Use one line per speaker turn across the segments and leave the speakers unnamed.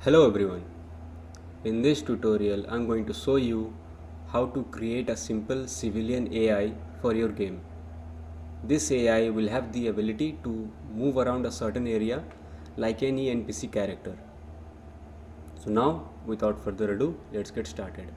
Hello everyone. In this tutorial I'm going to show you how to create a simple civilian AI for your game. This AI will have the ability to move around a certain area like any NPC character. So now without further ado, let's get started.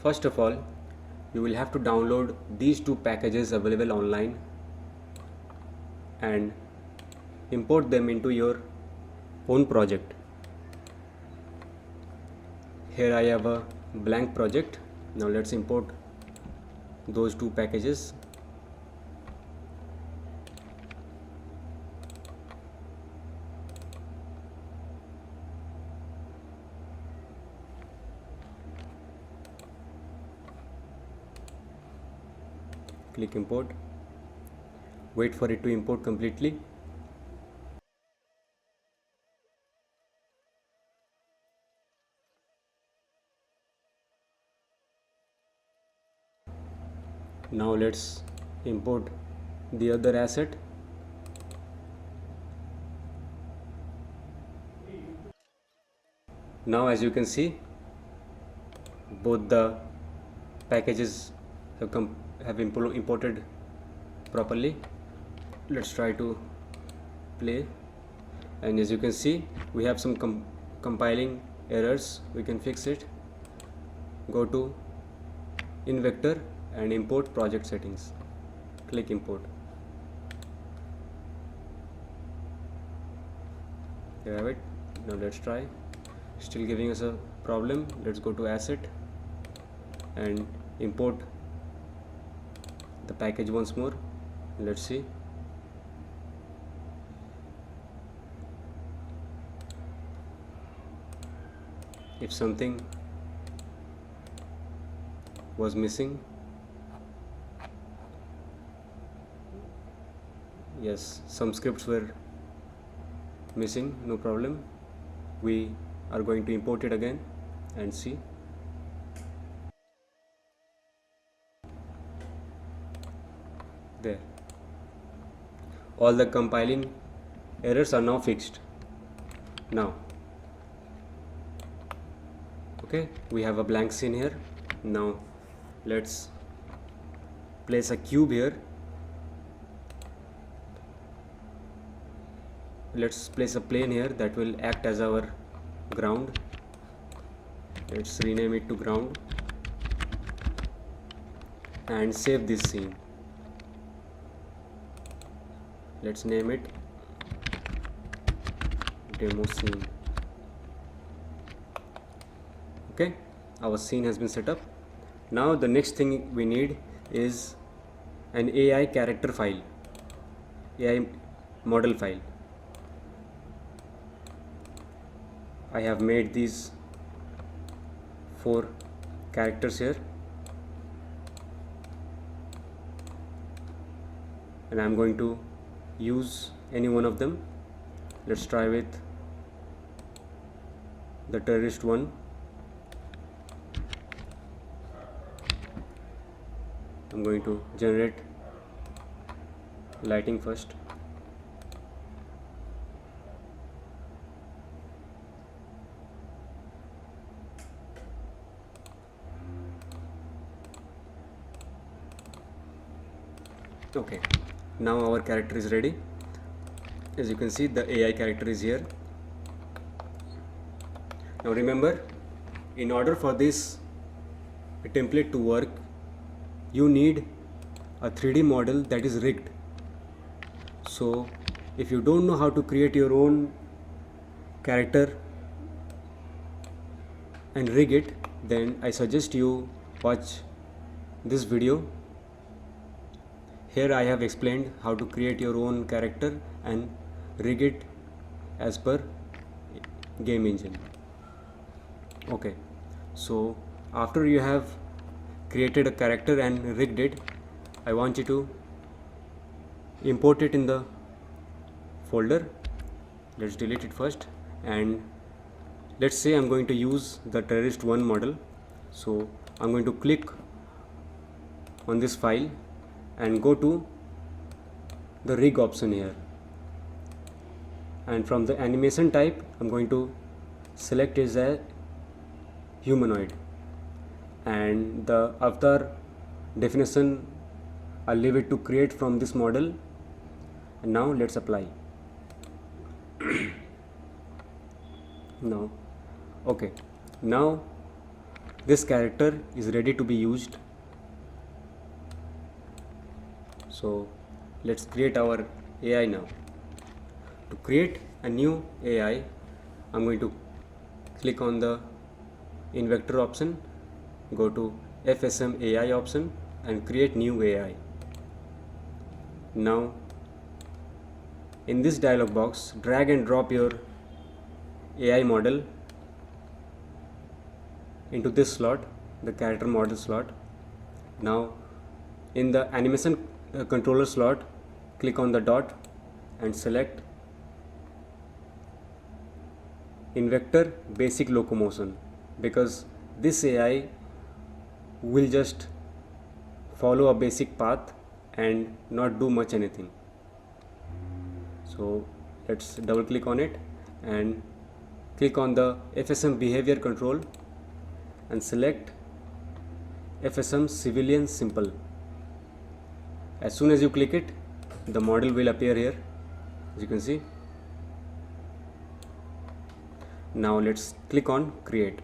First of all, you will have to download these two packages available online and import them into your own project. Here I have a blank project. Now let's import those two packages. Click import. Wait for it to import completely. Now let's import the other asset. Now as you can see, both the packages have imported properly. Let's try to play, and as you can see we have some compiling errors. We can fix it. Go to InVector and import project settings. Click import. There you have it. Now let's try. Still giving us a problem. Let's go to asset and import the package once more. Let's see. If something was missing. Yes, some scripts were missing. No problem. We are going to import it again and see. There. All the compiling errors are now fixed. Now, okay, we have a blank scene here. Now let's place a cube here. Let's place a plane here that will act as our ground. Let's rename it to ground and save this scene. Let's name it demo scene. Okay, our scene has been set up. Now the next thing we need is an AI character file, AI model file. I have made these 4 characters here, and I'm going to use any one of them. Let's try with the terrorist one. I'm going to generate lighting first. Okay, now our character is ready. As you can see, the AI character is here. Now remember, in order for this template to work, you need a 3D model that is rigged. So if you don't know how to create your own character and rig it, then I suggest you watch this video. Here I have explained how to create your own character and rig it as per game engine. Okay, so after you have created a character and rigged it, I want you to import it in the folder. Let's delete it first and let's say I'm going to use the terrorist 1 model. So I'm going to click on this file and go to the rig option here, and from the animation type I'm going to select as a humanoid, and the avatar definition I'll leave it to create from this model. And now let's apply. Now okay, now this character is ready to be used. So let's create our AI now. To create a new AI, I'm going to click on the InVector option, go to FSM AI option and create new AI. Now in this dialog box, drag and drop your AI model into this slot, the character model slot. Now in the animation controller slot, click on the dot and select InVector basic locomotion, because this AI will just follow a basic path and not do much anything. So let's double click on it and click on the FSM behavior control and select FSM civilian simple. As soon as you click it, the model will appear here, as you can see. Now let's click on create.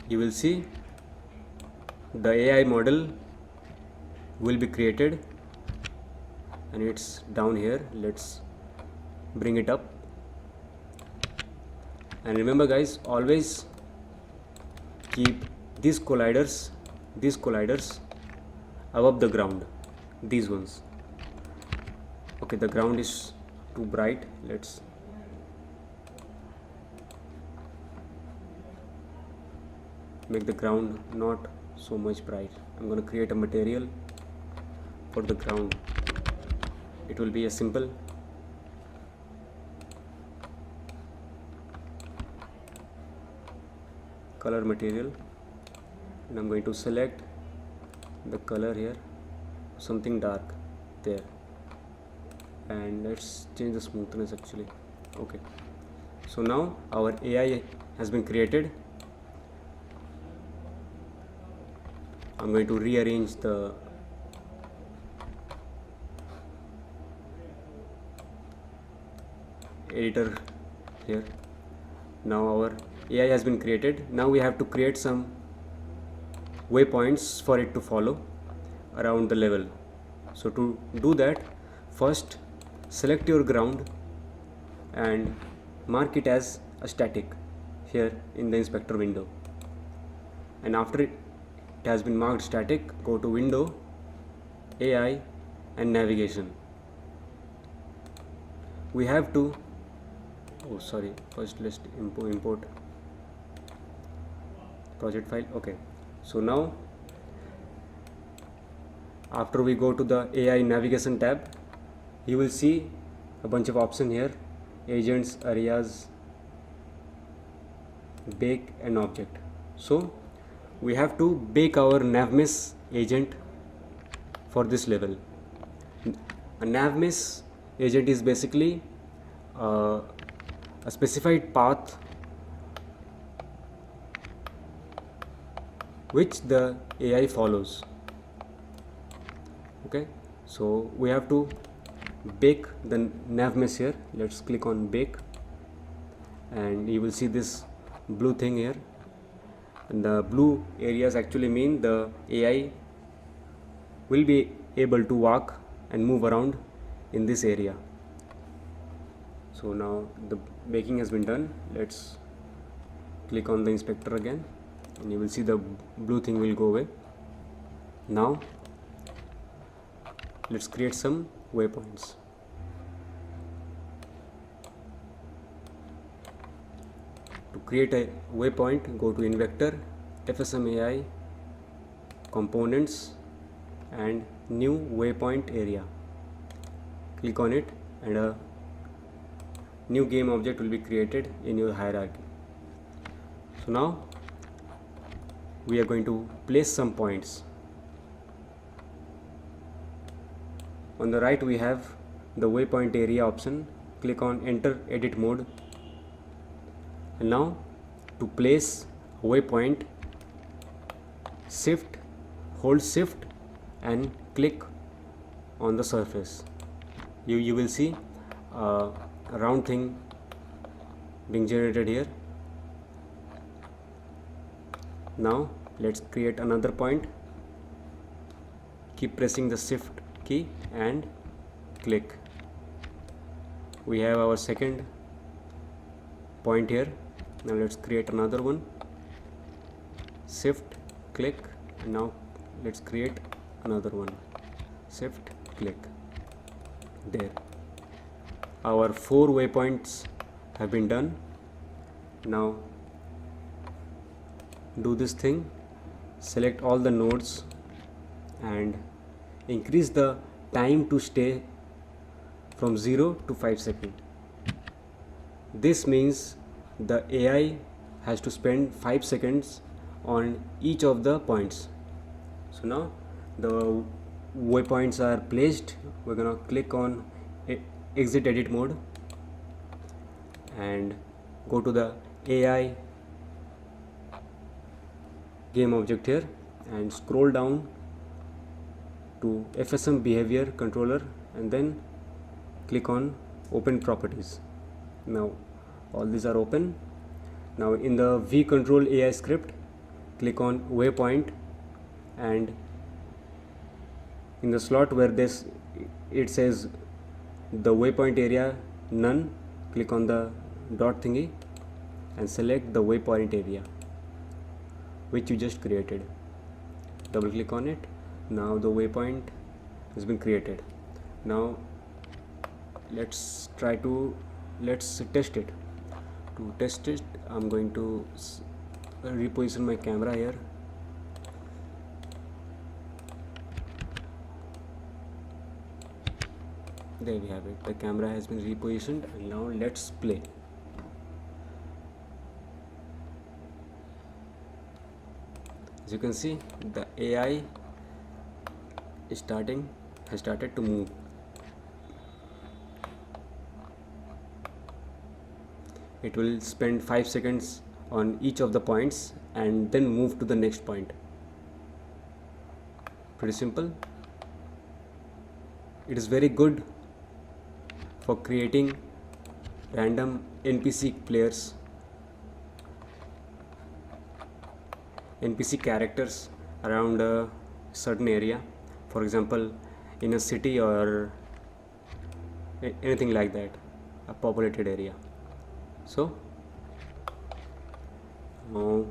You will see the AI model will be created, and it's down here. Let's bring it up. And remember guys, always keep these colliders above the ground, these ones. Okay, the ground is too bright. Let's make the ground not so much bright. I'm going to create a material for the ground. It will be a simple color material, and I'm going to select the color here, something dark there, and let's change the smoothness actually. Okay, so now our AI has been created. I'm going to rearrange the editor here. Now our AI has been created. Now we have to create some waypoints for it to follow around the level. So to do that, first select your ground and mark it as a static here in the inspector window. And after it has been marked static, go to Window, AI and Navigation. We have to first let's import project file. Okay, so now after we go to the AI navigation tab, you will see a bunch of options here: agents, areas, bake and object. So we have to bake our navmesh agent for this level. A navmesh agent is basically a specified path which the AI follows. Okay, so we have to bake the navmesh here. Let's click on bake, and you will see this blue thing here, and the blue areas actually mean the AI will be able to walk and move around in this area. So now the baking has been done. Let's click on the inspector again, and you will see the blue thing will go away. Now let's create some waypoints. To create a waypoint, go to InVector, FSM AI, Components, and new waypoint area. Click on it and a new game object will be created in your hierarchy. So now we are going to place some points. On the right we have the waypoint area option. Click on enter edit mode, and now to place a waypoint, hold shift and click on the surface. You will see a round thing being generated here. Now let's create another point. Keep pressing the shift key and click. We have our second point here. Now let's create another one. Shift click, and now let's create another one. Shift click. There, our 4 waypoints have been done. Now do this thing, select all the nodes and increase the time to stay from 0 to 5 seconds. This means the AI has to spend 5 seconds on each of the points. So now the waypoints are placed. We're gonna click on exit edit mode and go to the AI game object here and scroll down to FSM behavior controller and then click on open properties. Now all these are open. Now in the vControl AI script, click on waypoint, and in the slot where it says the waypoint area none, click on the dot thingy and select the waypoint area which you just created. Double click on it. Now the waypoint has been created. Now let's test it. To test it, I'm going to reposition my camera here. There we have it. The camera has been repositioned, and now let's play. As you can see, the AI has started to move. It will spend 5 seconds on each of the points and then move to the next point. Pretty simple. It is very good for creating random NPC players, NPC characters around a certain area, for example in a city or anything like that, a populated area. So now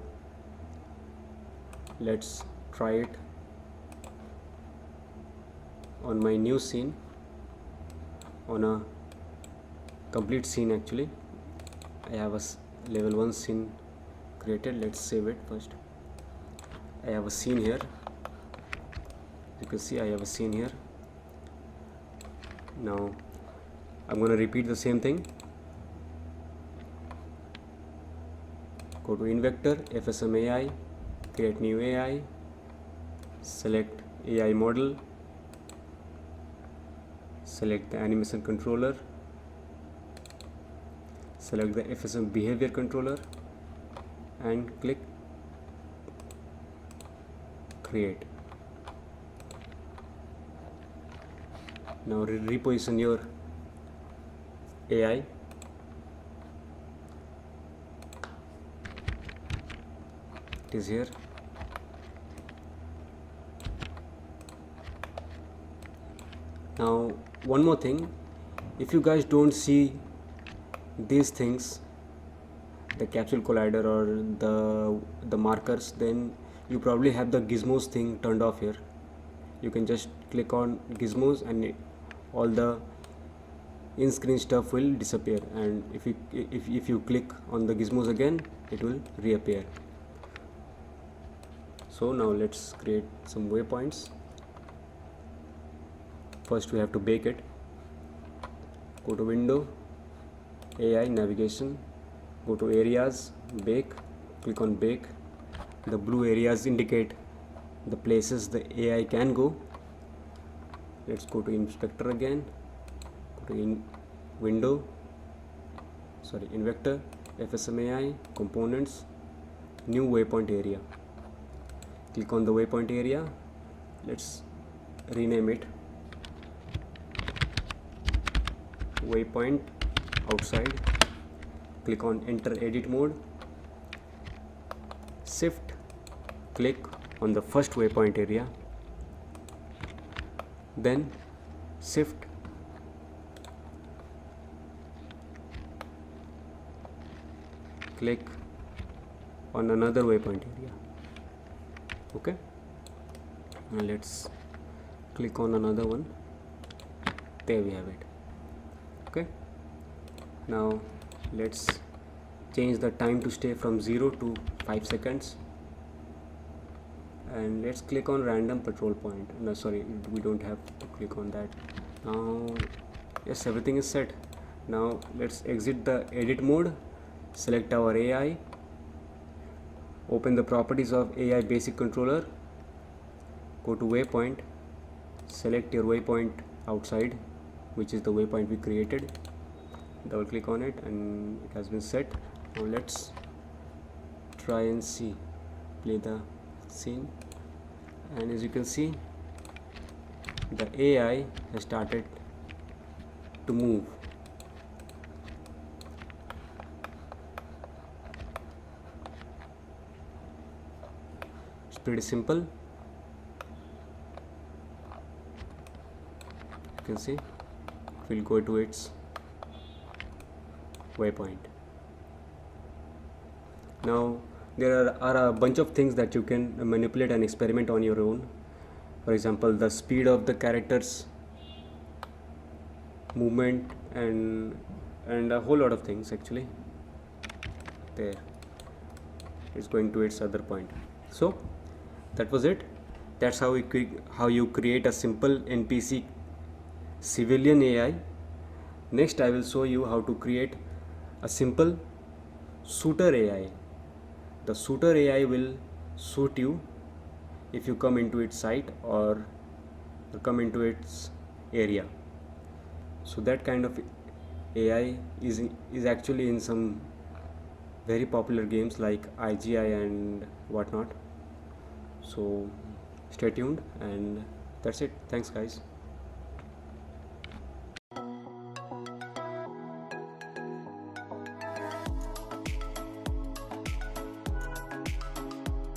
let's try it on my new scene, on a complete scene. Actually I have a level 1 scene created. Let's save it first. I have a scene here. You can see I have a scene here. Now I'm going to repeat the same thing. Go to InVector, FSM AI, create new AI, select AI model, select the animation controller, select the FSM behavior controller and click create. Now reposition your AI. It is here. Now one more thing, if you guys don't see these things, the capsule collider or the markers, then you probably have the gizmos thing turned off here. You can just click on gizmos and all the in-screen stuff will disappear, and if you click on the gizmos again, it will reappear. So now let's create some waypoints. first we have to bake it. Go to window, AI, navigation, go to areas, bake, click on bake. The blue areas indicate the places the AI can go. Let's go to inspector again, go to Invector, FSMAI, components, new waypoint area. Click on the waypoint area. Let's rename it waypoint outside. Click on enter edit mode. Shift click on the first waypoint area, then shift click on another waypoint area. Okay, now let's click on another one. There we have it. Okay, now let's change the time to stay from 0 to 5 seconds, and let's click on random patrol point. No, sorry, we don't have to click on that. Now yes, everything is set. Now let's exit the edit mode, select our AI, open the properties of AI basic controller, go to waypoint, select your waypoint outside, which is the waypoint we created, double click on it, and it has been set. Now let's try and see, play the scene, and as you can see, the AI has started to move. It's pretty simple. You can see it will go to its waypoint. Now there are a bunch of things that you can manipulate and experiment on your own. For example, the speed of the characters, movement, and a whole lot of things. Actually, there it's going to its other point. So that was it. That's how you create a simple NPC civilian AI. Next I will show you how to create a simple shooter AI. The shooter AI will shoot you if you come into its site or come into its area. So that kind of AI is actually in some very popular games like IGI and whatnot. So stay tuned, and that's it. Thanks guys.